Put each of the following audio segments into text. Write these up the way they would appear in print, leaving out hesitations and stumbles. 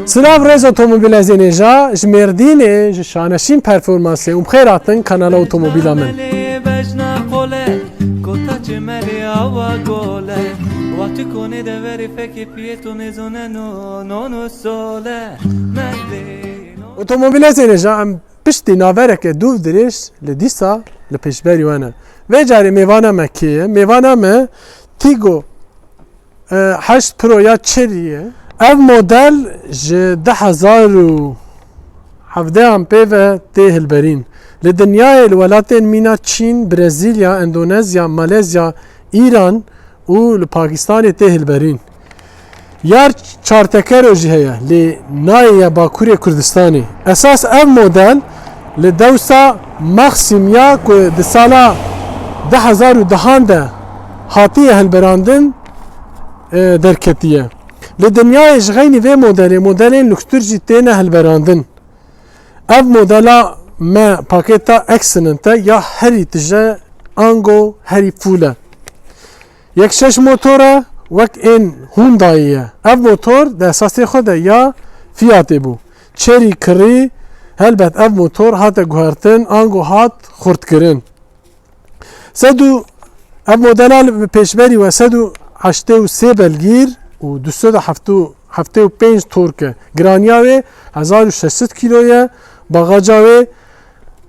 Sınav rez otomobila zeneja jmerdine şaneşin performansı umxeratın kanala otomobila min. Otomobila zeneja em piştî navereke duv diriş li dîsa li pêşberî we ne. Vê carê mêvana me kê ye? Mêvana me Tigo 8 Pro ya Chery ye. Ev model ji 2017 pê tê hilberîn. Li dinyayê li welatên mîna Çîn, Brezilya, Endonezya, Malezya, İran û li Pakistanê tê hilberîn. Yar çartekero jî heye lê nayê ya Bakurê Kurdistanê. Esas ev model li dewsa Maxima ku di sala 2010 de hatiye hilberandin derketiye. Li dinyayê ji xeynî vê modelên lükstur jî têne hilberandin. Ev modela me paketa Excellent ya herî tije ango herî full e. Yek şeş motora wek ên Hyundai ye. Ev motor di esasê xwe de ya Fiatê bû. Chery kirî helbet ev motor hate guhertin ango hat xurtkirin. Ev modela li pêşberî we 183 belgîr û 275 tork e. Giraniya wê 1600 kilo ye. Bagaja wê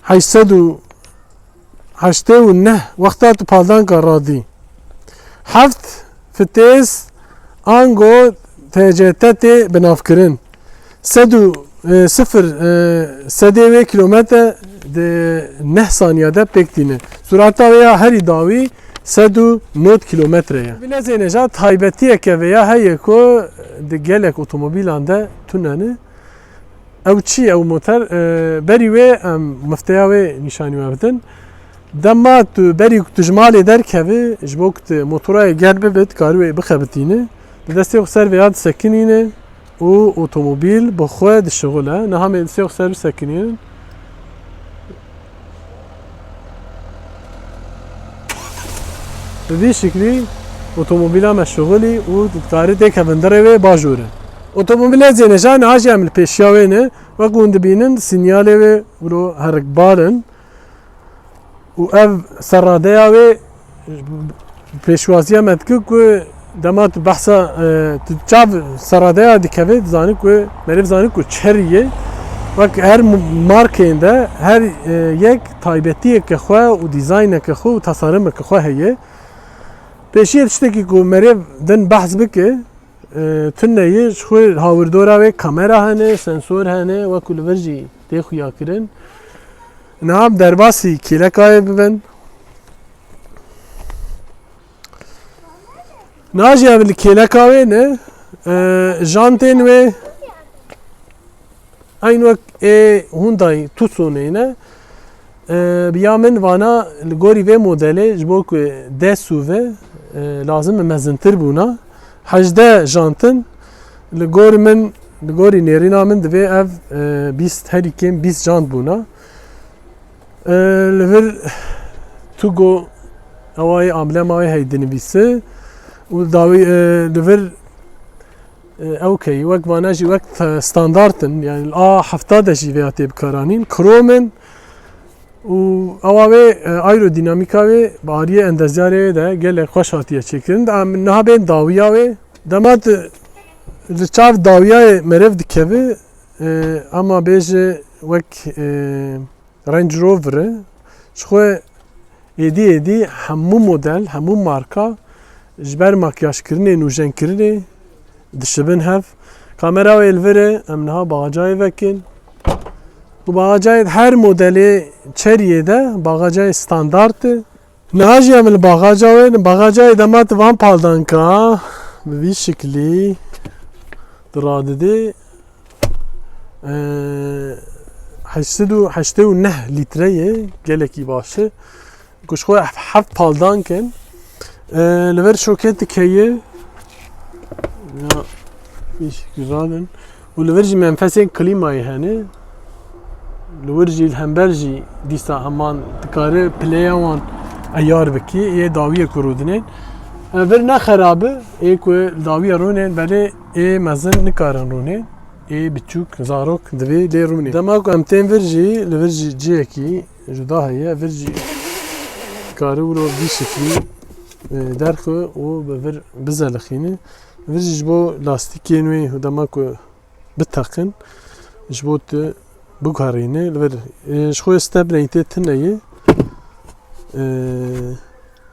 889 wexta tu paldanka radî. 7 fitês ango TCT tê binavkirin. 0 sedê kilometre di 9 saniyede pêk tîne. Surata wê ya herî dawî 109 kilometre ye. Bila zêneja taybetiyeke veya heye ku di gelek otomobîlan de tuneni. Ew çi ew motor berî wê em mifteya wê nîşanî we bidin. Dema tu berî ku tu ji malê derkevî ji bo ku tu motorayê gel bibit karî wê bixebitînî. Di destê xwe ser vê ya disekinîne û otomobîl bi xwe dişiğile. Niha me destê xwe ser bisekinînin. Bi vî şeklî otomobîla me şiğilî û dikarî têk hevindirê wê bajûr e. Otomobîlê zêneja niha jî em li pêşiya wê ne wek hûn dibînin sinyalê wê wilo herikbar in û ev serradeya wê pêşwaziya me dike ku dema tu behsa tu çav serradeya dikevî dizanî ku meriv zanî ku Chery ye. Wek her markên de her yek taybetiyeke xwe û dîzayneke xwe û tasarîmeke xwe heye. Pêşiya tiştekî ku meriv din behs bike tuneyê ji xwe hawirdora wê kamera hene, sensor hene weku li vir jî tê xuya kirin. Niha derbasî kêlekayê bibin. Niha jî ev li kêleka wê ne jantên wê aynı wek Hyundai Tucsonê ne biya min vana li gorî vê modelê ji bo ku dest û vê lazim e mezintir bûna. 18 jantin li gorî min li gorî nêrîna min divê ev 20 herî kêm 20 jant bûna. Li vir Tugo ewayê amblema wê hey dinivîse û dawî li vir ewkey wek vana jî wek standartin yani A70 de jî vêya tê bikaranîn. Kromên û ewa wê aerodînamîka wê bi aliyê endezyarê wê de gelek xweş hatiye çêkirin. Em niha bên dawiya wê dema tu li çav dawiyayê meriv dikevî ama bêje wek Range Rover e ji xwe êdî hemû model, hemû marka ji ber makyajkirinê, nûjenkirinê dişibin hev. Kamera wê li vir e em niha bagajayê vekin. Bu bagajayê her modelê Chery'ê de bagajayê standart e. Niha jî em li bagaja wê bagajayê dema tu van paldanka bi vî şeklî radidê 89 litre ye gelekî baş e. Ku ji xwe heft paldankin li vir şoket dikeye güzel in û li vir jî menfesên klîmayê hene لورجی الهمبرجی دیسا همان دکاره پلیوان ایار بکی یه داویه کرودنین ور نه خرابه ای که داویه رونین ولی ای مزن نکارن رونین ای بچوک زاروک دوی لی رونین دما کو امتن ورجی لورجی جیکی جدا هیه ورجی کاره ورو بی شکلی درخو و بور بزلخینه ورجی جبو لاستیکی نوی دما کو بتاقن جبو ت بگهرینه لور شخوی استبنیته تنهی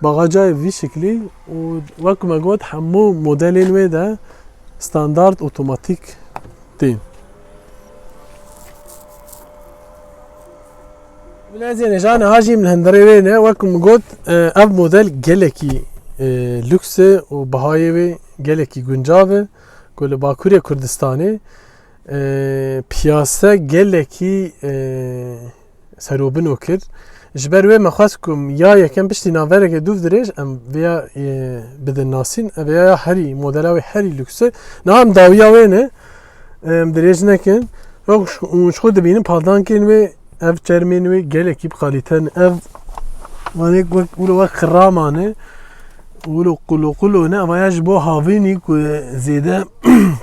باغاجای وی شکلی و وقت ما گفت همو مدلین و ده استاندارد اتوماتیک دین. ولازم نجان هاجي من هندرينا وقت ما قلت اف موديل جلكي لوكس و بهايوي جلكي گنجاوه كل باكوريا كردستاني پیاسه گلکی سروبن وکر جبر و مخواستم یا یکم پشتی ناوره که دوف درش ام ویا بدن ناسین ویا هری مدل و هری لوکسه نام داویا و نه درش نکن و شخود بینیم پادان کن و اف چرمین و گلکی بخالیتن اف وانه ولو خرامانه ولو قلو نه ویاج بو هاوینی که زیده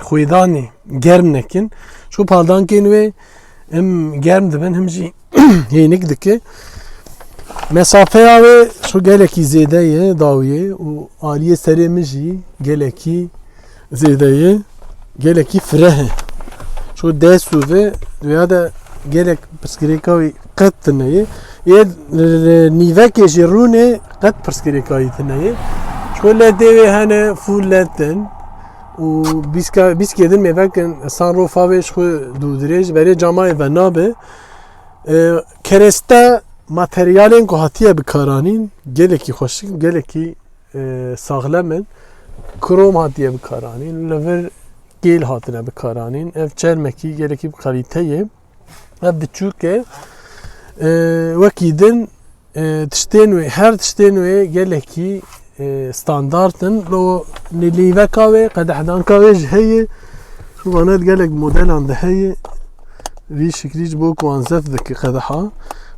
خویدانی گرم نکن شو پالدان کن و هم گرم دبن هم جی هینک دکه مسافه و شو گلکی زیده یه داویه و آلیه سری مجی گلکی زیده یه گلکی فره شو دستو و دویا ده گلک پرسکریکاوی قد تنهی یه نیوه کشی رونه قد پرسکریکاوی تنهی شو لدهوی هنه فول لدن و بیس کدن می‌بکن سان رو فاوش خو دودریج برای جامعه و نابه کرسته ماتریالین که هاتیه بکارانین گلکی خوشی گلکی ساغلمن کروم هاتیه بکارانین لور گیل هاتنه بکارانین اف چرمکی گلکی بکاریتیه اف بچوکه وکیدن تشتین و هر تشتین و گلکی ستانداردن لو نلیوه کاوه قدحدان کاوه جهیه شو بانات قالك موديل عند هي وی شکلیج بو کوانزف دکی قدحا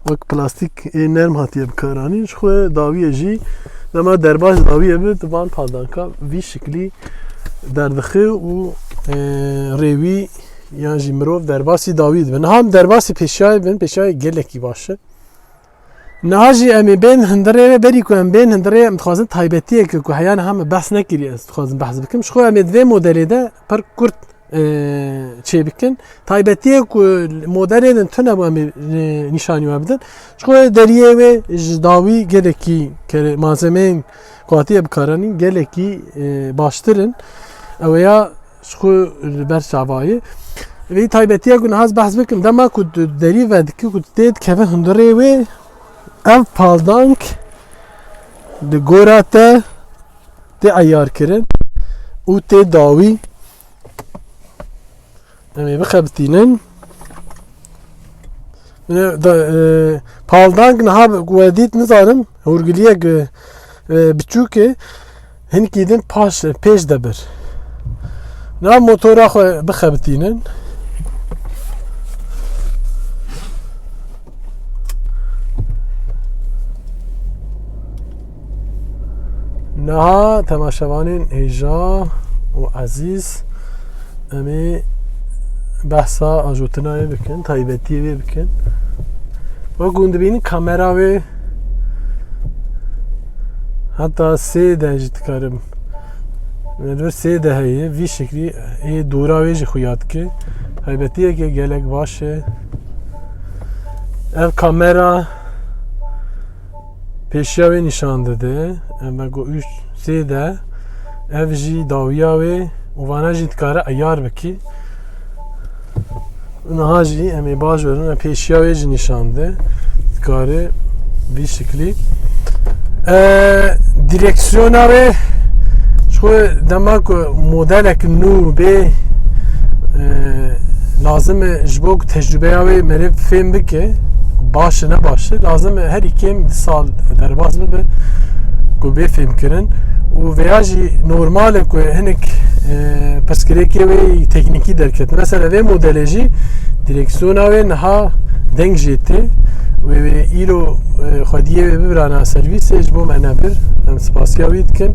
وک پلاستیک نرم هاتیه بکارانی شو داویه جی لما درباز داویه بود دبان پادانکا وی شکلی دردخه و ریوی یا جیمروف درباسی داوید بن هم درباسی پیشای بن پیشای گلکی باشه نهاجی امی بین هندره بری کو ام بین هندره متخوازن تایبتیه که کو حیان هم بحث نکری است خوازن بحث بکم شخو ام دوی مدلی ده پر کرد چه بکن تایبتیه کو مدلی دن تنه با امی نشانی وابدن شخو دریه و جداوی گلکی که malzeme قاطیه بکارانی گلکی باشترن او یا شخو بر شعبایی وی تایبتیه کو نهاز بحث بکم دما کو دری و دکی کو دید که هندره و ev paldank di gora te ayar kirin û tê dawî em ê bixebitînin paldank niha wedît nizanim hûrgiliyek biçûk e hinkî din pêş de bir niha motora xwe bixebitînin نها تماشاوانین هیجا و عزیز امی بحثا آجوتنای بکن تایبتی بکن و گوند بینی کامرا و حتی سه درجه کارم مدور سه دهیه وی شکلی ای دورا ویجی خویاد که تایبتیه که گلک باشه ev kamera پیشیاوی نشان داده اما گو üç سه ev jî dawiyawe û vana jî dikare eyar bikî niha jî em ê baş verin ve pêşiyawê jî nîşan de dikare vî şeklî direksiyona wê xwe dema ku modelek nû bê lazim e ji bo ku tecrübeya wê meriv fêm bike baş ne başı lazım her iki sal derbaz bibe ku bê fêm kirin û veya jî normal ku hinek pirsgirêkê wê teknîkî derket mesela vê modelê jî direksiyona wê niha دنگ جیتی و ایرو خودیه ببرانه سرویسش بو منابر هم سپاسیاوید کن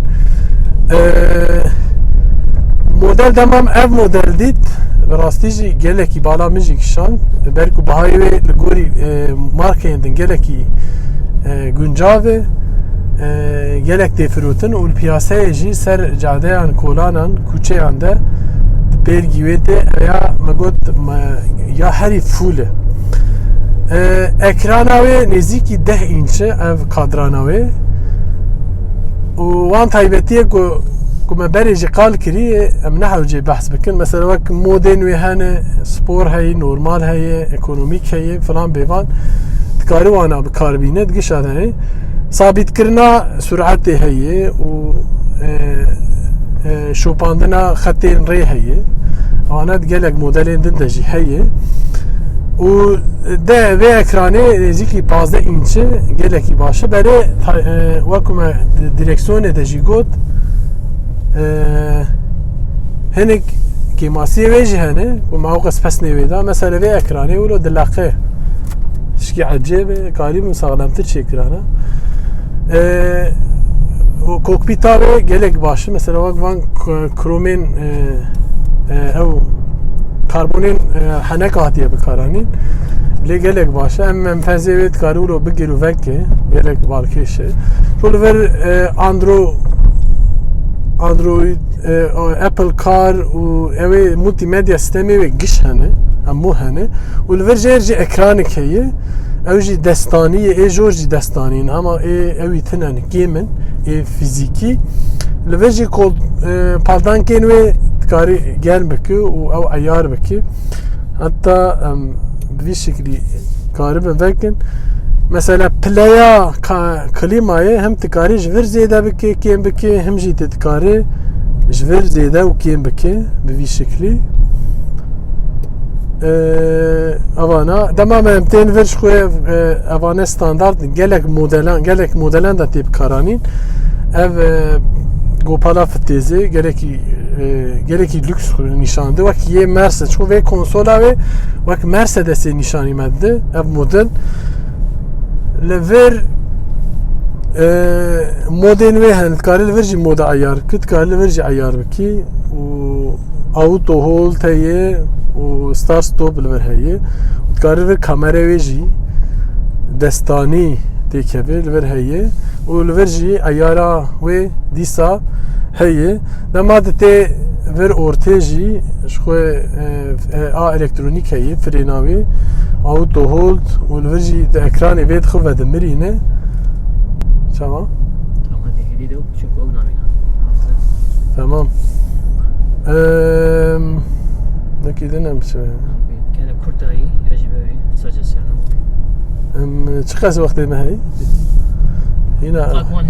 مدل دمام اف مدل دید براستی جی گلکی بالا میجی کشان برکو بهای لگوری مارکه هندن گلکی گنجاوه gelek defrotin ul piyasaya jî ser cadeyan kolanan kuçeyan de belgi ve de ya magot ya herî fûle ekrana ve nêzîkî 10 inçe ev kadrana we û wan taybetiye ku me berê jî qal kirî em nehewcê behs bikin mesela wek modên wê hene spor heye normal heye ekonomîk heye filan bêvan dikarî wana bikarbîne digişa heye sabîtkirina süratê heye û şopandina xetên rê heye wana gelek modelên din de jî heye û de vê ekranê nêzîkî 15 înçe gelekî baş e berê wekû me direksiyonê de jî got hinek kêmasiyê wê jî hene ku me qes pesnê wê da mesela vê ekranê wilo dileqe tişkî ecêb e karî min saxlemtir çêkirane kokpîta wê gelek baş e mesela wek van kromên ew karbonên henek hatiye bikaranîn lê gelek baş e em menfezê wê dikarî wilo bigir û veke gelek balkêş e şo li ver Android Apple Car û ew ê multimedya sistemê wê giş hene hemû hene û li ver jê ekranek heye ew jî destanî ye ê jor jî destanîn hema ew î tune gêmin ê fîzîkî li ver jî paldankên wê dikarî germ bike û ew eyar bike heta bi vî şeklî karibin vekin mesela playa klimayê hem dikarî ji vir zêde bike kêm bike hem jî dikarî ji vir zêde û kêm bike bi vî şeklî evana dema me em tên vir ji xwe evane standard gelek modelan da tê bikaranîn ev gopala fitêzê gelekî lüks nîşan de wek yê Mercedes çû vê konsola wê wek Mercedesê nîşanî me dide ev model li vir modên wê hene dikarî li vir jî moda eyar bikî dikarî li vir jî eyar bikî û auto hold heye û start stop li vir heye dikarî li vir kamerê wê jî destanî têkeve li vir heye û li vir jî eyara wê dîsa heye dema di tê vir ortê jî ji xwe a elektronîk heye frêna wê auto hold û li vir jî di ekranê wê dixwe ve dimirîne çawa tamam nekî din em kurtayî ya jî vê saca sena em çi qas wextê me heye hîna wan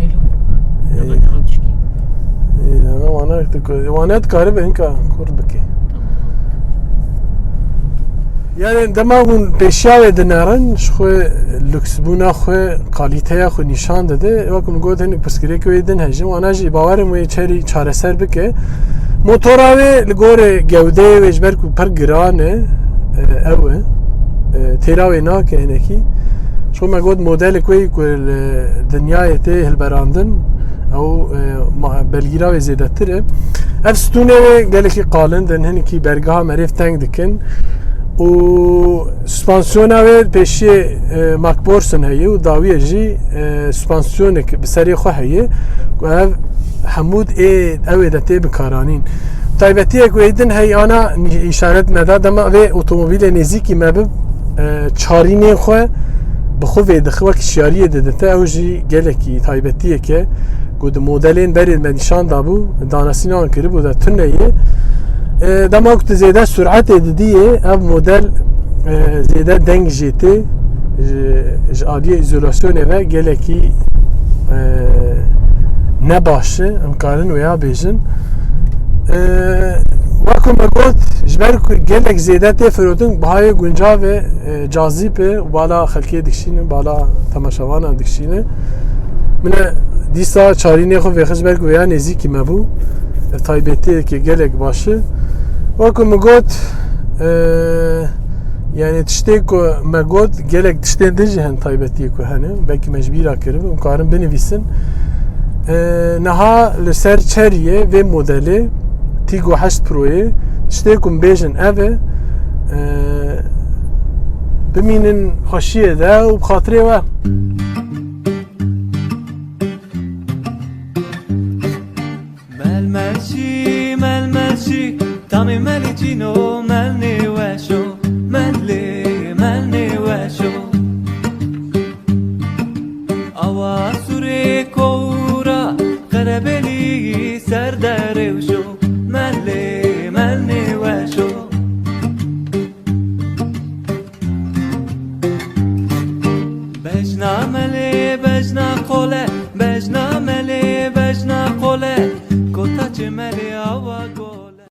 hêlo wana dikarî bi hinka kur bike yani dema hûn pêşiya wê dinerin ji xwe lüksbûna xwe kalîteya xwe nîşan dide wek min got hinek pirsgirêk wê din hejin wana jî bawerim wê çerî çareser bike motora wê li gorê gewdeyê wê ji ber ku pir giran e ew e têra wê nake hinekî ji xwe me got modelek wê ku li dinyayê tê hilberandin ew belgîra wê zêdetir e ev stûnê wê gelekî qalin din hinekî bergeha merêv teng dikin û suspansiyona wê pêşiyê makborsin heye û dawiye jî suspansiyonek bi serê xwe heye ku ev hemû ew ê de tê bikaranîn taybetiyek wê din heyana îşaret meda dema vê otomobîlê nêzîkî me bib çarînê xwe bi xwe vê dixe wek şiyariyê didite ew jî gelekî taybetiyek e ku di modelên berê me nîşan dabû danasînan kiribû de tune ye dema ku tu zêde süratê didiyê ev model zêde deng jêtê ji aliyê îzolasyonê ve gelekî ne baş e em karin wêya bêjin wekû me got ji ber ku gelek zêde tê firotin bihayê guncav e cazîb e bala xelkê dikişîne bala temaşevanan dikişîne min e dîsa çarînê xwe vêxwe ji ber ku wêya nêzîkî me bû ev taybetiyekê gelek baş e wekû min got Yani tiştek ku me got gelek tişten de cihan taybetiye ku hani belki mecbura kirib karin benivîsin. Neha li ser çeriye ve modeli Tiggo 8 Pro'yu tiştek ku bêjin ev bimînin xweşiyê de û bi xatirê we. Melmelci, melmelci, tamim melicino, melni